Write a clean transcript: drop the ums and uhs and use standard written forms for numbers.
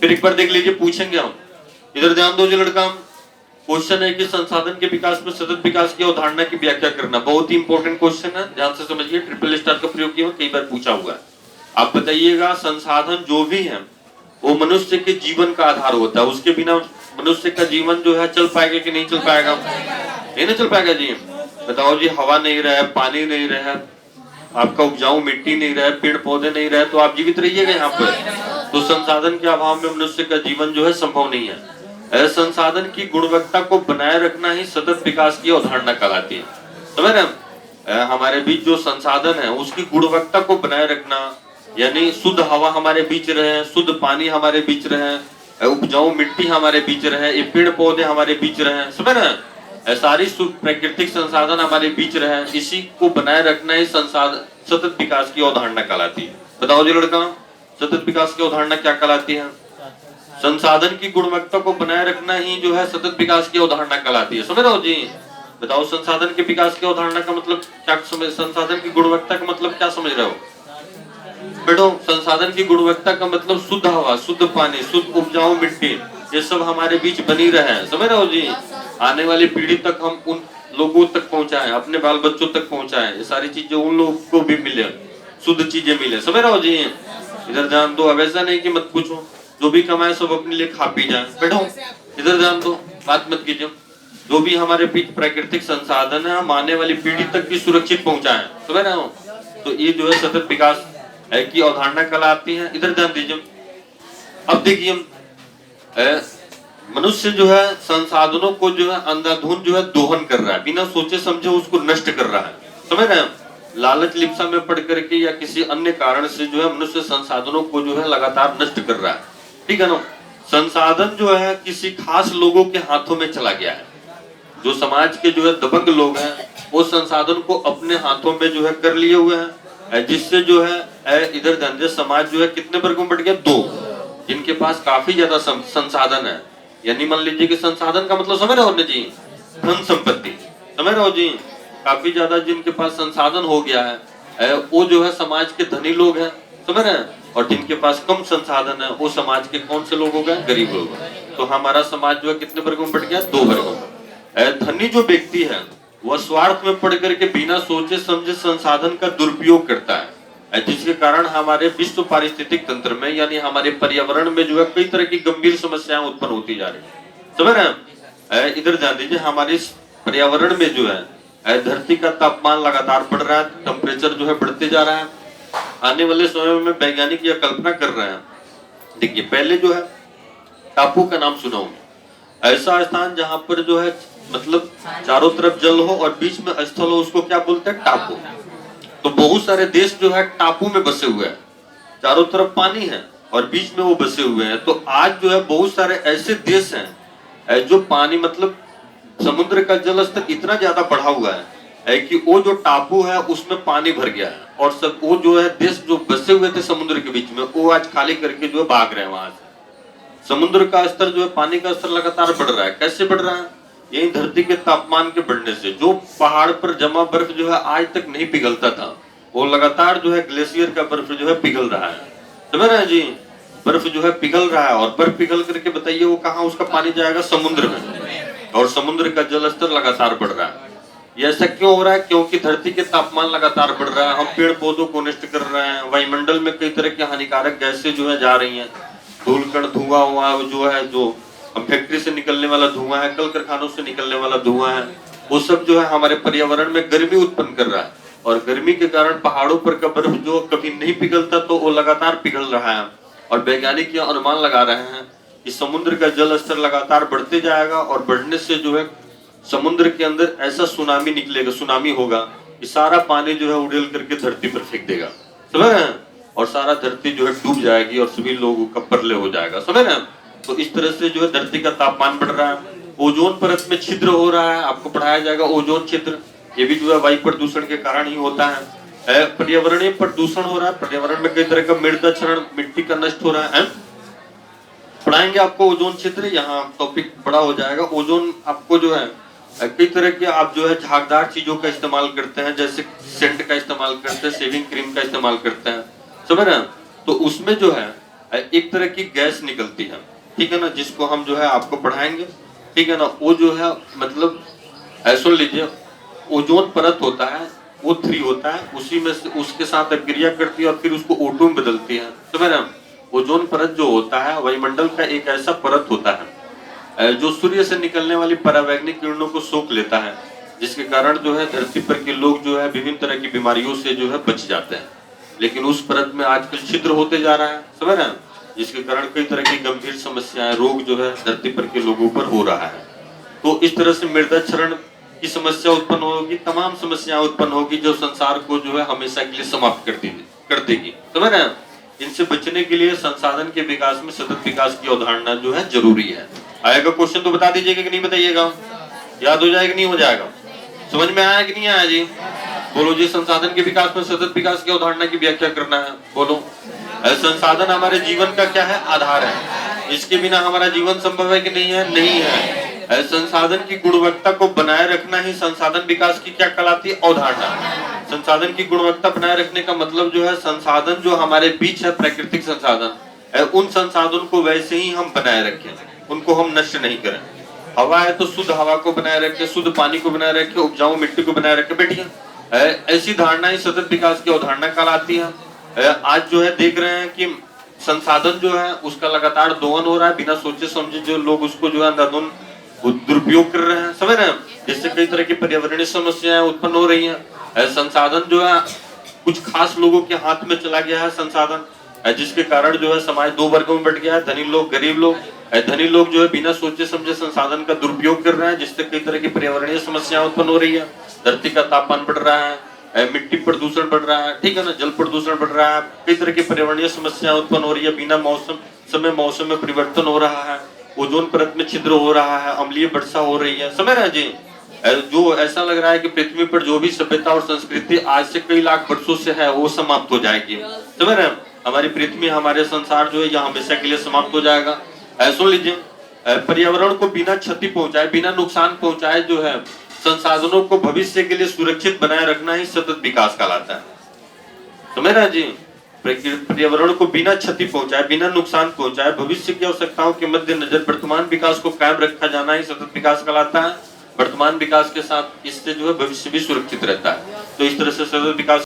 फिर एक बार देख लीजिए, पूछेंगे हम, इधर ध्यान दो जी लड़का। क्वेश्चन है कि संसाधन के विकास में सतत विकास की अवधारणा की व्याख्या करना। बहुत ही इंपॉर्टेंट क्वेश्चन है, ध्यान से समझिए। ट्रिपल स्टार का प्रयोग किया, कई बार पूछा हुआ है। आप बताइएगा, संसाधन जो भी है वो मनुष्य के जीवन का आधार होता है। उसके बिना मनुष्य का जीवन जो है चल पाएगा कि नहीं चल पाएगा? नहीं ना चल पाएगा जी। बताओ जी, हवा नहीं रहे, पानी नहीं रहे, आपका उपजाऊ मिट्टी नहीं रहे, पेड़ पौधे नहीं रहे, तो आप जीवित रहिएगा यहाँ पर? तो संसाधन के अभाव में मनुष्य का जीवन जो है संभव नहीं है। संसाधन की गुणवत्ता को बनाए रखना ही सतत विकास की अवधारणा कहलाती है। समझ रहे हैं? हमारे बीच जो संसाधन है उसकी गुणवत्ता को बनाए रखना, यानी शुद्ध हवा हमारे बीच रहे, शुद्ध पानी हमारे बीच रहे, उपजाऊ मिट्टी हमारे बीच रहे, ये पेड़ पौधे हमारे बीच रहे, समझ रहे हैं? सारी प्राकृतिक संसाधन हमारे बीच रहे, इसी को बनाए रखना ही संसाधन सतत विकास की अवधारणा कहलाती है। बताओ जी लड़का, सतत विकास की अवधारणा क्या कहलाती है? संसाधन की गुणवत्ता को बनाए रखना ही जो है सतत विकास की अवधारणा कहलाती है। समझ रहे हो जी? बताओ, संसाधन के विकास की अवधारणा का मतलब क्या समझ, संसाधन की गुणवत्ता का मतलब क्या समझ रहे हो बेटो? संसाधन की गुणवत्ता का मतलब शुद्ध हवा, शुद्ध पानी, शुद्ध उपजाऊ मिट्टी, ये सब हमारे बीच बनी रहे। समझ रहे हो जी? आने वाली पीढ़ी तक हम उन लोगों तक पहुंचाएं, अपने बाल बच्चों तक पहुंचाएं, ये सारी चीजें उन लोगों को भी मिले, शुद्ध चीजें मिले। समझ रहे हो जी? इधर ध्यान दो। अब ऐसा नहीं कि मत पूछो, जो भी कमाए सब अपने लिए खा पी जाए। बैठो, इधर ध्यान दो, बात मत कीजिए। जो भी हमारे बीच प्राकृतिक संसाधन है, हम आने वाली पीढ़ी तक भी सुरक्षित पहुंचाएं। समझ रहे हो? तो ये जो है सतत विकास की अवधारणा कहलाती है। इधर ध्यान दीजिए। अब देखिए, मनुष्य जो है संसाधनों को जो है अंधाधुंध जो है दोहन कर रहा है, बिना सोचे समझे उसको नष्ट कर रहा है। समझ रहे हैं? लालच लिप्सा में पड़ करके या किसी अन्य कारण से जो है मनुष्य संसाधनों को जो है लगातार नष्ट कर रहा है। ठीक है ना? संसाधन जो है किसी खास लोगों के हाथों में चला गया है। जो समाज के जो है दबंग लोग हैं, वो संसाधन को अपने हाथों में जो है कर लिए हुए हैं, जिससे जो है इधर ध्यान, समाज जो है कितने वर्गों में बट गया? दो। जिनके पास काफी ज्यादा संसाधन है, यानी मान लीजिए कि संसाधन का मतलब समझ रहे हो जी? धन संपत्ति। समझ रहे हो जी? काफी ज्यादा जिनके पास संसाधन हो गया है, वो जो है समाज के धनी लोग हैं। समझ रहे हैं? और जिनके पास कम संसाधन है, वो समाज के कौन से लोग हो गए? गरीब लोग। तो हमारा समाज जो है कितने वर्गों में बट गया? दो वर्गों में। धनी जो व्यक्ति है वह स्वार्थ में पड़ करके बिना सोचे समझे संसाधन का दुरुपयोग करता है, जिसके कारण हमारे विश्व पारिस्थितिक तंत्र में, यानी हमारे पर्यावरण में जो है कई तरह की गंभीर समस्याएं उत्पन्न होती जा रही है। समझ रहे हैं? इधर ध्यान दीजिए, हमारे पर्यावरण में जो है धरती का तापमान लगातार बढ़ रहा है, टेम्परेचर जो है बढ़ते जा रहा है। आने वाले समय में वैज्ञानिक यह कल्पना कर रहे हैं, देखिए पहले जो है टापू का नाम सुना होगा, ऐसा स्थान जहां पर जो है मतलब चारों तरफ जल हो और बीच में स्थल हो, उसको क्या बोलते हैं? टापू। तो बहुत सारे देश जो है टापू में बसे हुए हैं, चारों तरफ पानी है और बीच में वो बसे हुए हैं। तो आज जो है बहुत सारे ऐसे देश हैं जो पानी मतलब समुद्र का जल स्तर इतना ज्यादा बढ़ा हुआ है कि वो जो टापू है उसमें पानी भर गया है, और सब वो जो है देश जो बसे हुए थे समुद्र के बीच में, वो आज खाली करके जो है भाग रहे हैं वहां से। समुद्र का स्तर जो है, पानी का स्तर लगातार बढ़ रहा है। कैसे बढ़ रहा है? यही धरती के तापमान के बढ़ने से। जो पहाड़ पर जमा बर्फ जो है आज तक नहीं पिघलता था, वो लगातार जो है ग्लेशियर का बर्फ जो है पिघल रहा है। समझ रहे हैं जी? बर्फ जो है पिघल रहा है, और बर्फ पिघल करके बताइए वो कहाँ उसका पानी जाएगा? समुद्र में। और समुद्र का जल स्तर लगातार बढ़ रहा है। ये ऐसा क्यों हो रहा है? क्योंकि धरती के तापमान लगातार बढ़ रहा है, हम पेड़ पौधों को नष्ट कर रहे हैं, वायुमंडल में कई तरह की हानिकारक गैसें जो है जा रही हैं, धूल कण, धुआं हुआ जो है, जो फैक्ट्री से निकलने वाला धुआं है, कल कारखानों से निकलने वाला धुआं है, वो सब जो है हमारे पर्यावरण में गर्मी उत्पन्न कर रहा है। और गर्मी के कारण पहाड़ों पर का बर्फ जो कभी नहीं पिघलता, तो वो लगातार पिघल रहा है। और वैज्ञानिक यह अनुमान लगा रहे हैं कि समुद्र का जल स्तर लगातार बढ़ते जाएगा, और बढ़ने से जो है समुद्र के अंदर ऐसा सुनामी निकलेगा, सुनामी होगा कि सारा पानी जो है उड़ेल करके धरती पर फेंक देगा। समझ रहे हैं? और सारा धरती जो है डूब जाएगी और सभी लोगों का प्रलय हो जाएगा। समझ रहे हैं? तो इस तरह से जो है धरती का तापमान बढ़ रहा है, ओजोन परत में छिद्र हो रहा है, आपको पढ़ाया जाएगा ओजोन छिद्र। ये भी जो है वायु प्रदूषण के कारण ही होता है। पर्यावरणीय प्रदूषण हो रहा है, पर्यावरण में कई तरह का मृदा क्षरण, मिट्टी का नष्ट हो रहा है। पढ़ाएंगे आपको ओजोन छिद्र, यहाँ टॉपिक बड़ा हो जाएगा। ओजोन आपको जो है कई तरह के, आप जो है झागदार चीजों का इस्तेमाल करते हैं, जैसे सेंट का इस्तेमाल करते हैं, शेविंग क्रीम का इस्तेमाल करते हैं। समझ रहे हैं? तो उसमें जो है एक तरह की गैस निकलती है, ठीक है ना, जिसको हम जो है आपको पढ़ाएंगे, ठीक है ना। वो जो है मतलब सुन लीजिए, ओजोन परत होता है, वो O3 होता है, उसी में से उसके साथ क्रिया करती है और फिर उसको O2 में बदलती है, समझ रहे हैं। ओजोन परत जो होता है वायुमंडल का एक ऐसा परत होता है जो सूर्य से निकलने वाली परावैंगनिक किरणों को सोख लेता है, जिसके कारण जो है धरती पर के लोग जो है विभिन्न तरह की बीमारियों से जो है बच जाते हैं। लेकिन उस परत में आजकल छिद्र होते जा रहा है, समझ रहे हैं, जिसके कारण कई तरह की गंभीर समस्याएं, रोग जो है धरती पर के लोगों पर हो रहा है। तो इस तरह से मृदा क्षरण की समस्या उत्पन्न होगी, तमाम समस्याएं उत्पन्न होगी जो संसार को जो है हमेशा के लिए समाप्त कर देगी, समझ रहे हैं। इनसे बचने के लिए संसाधन के विकास में सतत विकास की अवधारणा जो है जरूरी है। आएगा क्वेश्चन तो बता दीजिएगा कि नहीं बताइएगा, याद हो जाएगा नहीं हो जाएगा, समझ में आया कि नहीं आया जी? बोलो जी। संसाधन के विकास में सतत विकास की अवधारणा की व्याख्या करना है, बोलो। संसाधन हमारे जीवन का क्या है? आधार है। इसके बिना हमारा जीवन संभव है कि नहीं है? नहीं है। संसाधन की गुणवत्ता को बनाए रखना ही संसाधन विकास की क्या कहलाती है? अवधारणा। संसाधन की गुणवत्ता बनाए रखने का मतलब जो है संसाधन जो हमारे बीच है, प्राकृतिक संसाधन, उन संसाधन को वैसे ही हम बनाए रखें, उनको हम नष्ट नहीं करें। हवा है तो शुद्ध हवा को बनाए रखे, शुद्ध पानी को बनाए रखे, उपजाऊ मिट्टी को बनाए रखे, बैठिए। ऐसी धारणा ही सतत विकास की अवधारणा कहलाती है। आज जो है देख रहे हैं कि संसाधन जो है उसका लगातार दोहन हो रहा है, बिना सोचे समझे जो लोग उसको जो है अंधाधुंध दुरुपयोग कर रहे हैं, समझ रहे हैं, जिससे कई तरह की पर्यावरणीय समस्याएं उत्पन्न हो रही हैं। संसाधन जो है कुछ खास लोगों के हाथ में चला गया है संसाधन, जिसके कारण जो है समाज दो वर्गों में बट गया है, धनी लोग, गरीब लोग। धनी लोग जो है बिना सोचे समझे संसाधन का दुरुपयोग कर रहे हैं, जिससे कई तरह की पर्यावरणीय समस्याएं उत्पन्न हो रही है। धरती का तापमान बढ़ रहा है, मिट्टी प्रदूषण बढ़ रहा है, ठीक है ना, जल प्रदूषण बढ़ रहा है, कई तरह की पर्यावरणीय समस्याएं उत्पन्न हो रही है, बिना मौसम में परिवर्तन हो रहा है, ओजोन परत में छिद्र हो रहा है, अम्लीय वर्षा हो रही है, समझ रहे हैं जी। जो ऐसा लग रहा है कि पृथ्वी पर जो भी सभ्यता और संस्कृति आज से कई लाख वर्षों से है वो समाप्त हो जाएगी, समझ रहे हैं। हमारी पृथ्वी, हमारे संसार जो है यह हमेशा के लिए समाप्त हो जाएगा। सुन लीजिए, पर्यावरण को बिना क्षति पहुंचाए, बिना नुकसान पहुंचाए जो है संसाधनों को भविष्य के लिए सुरक्षित बनाए रखना ही सतत विकास कहलाता है, समझ रहे हैं जी। पर्यावरण को बिना क्षति पहुंचाए, बिना नुकसान पहुंचाए, भविष्य की आवश्यकताओं के मद्देनजर वर्तमान विकास को कायम रखा जाना ही सतत विकास कहलाता है। वर्तमान विकास के साथ इससे जो है भविष्य भी सुरक्षित रहता है। तो इस तरह से सतत विकास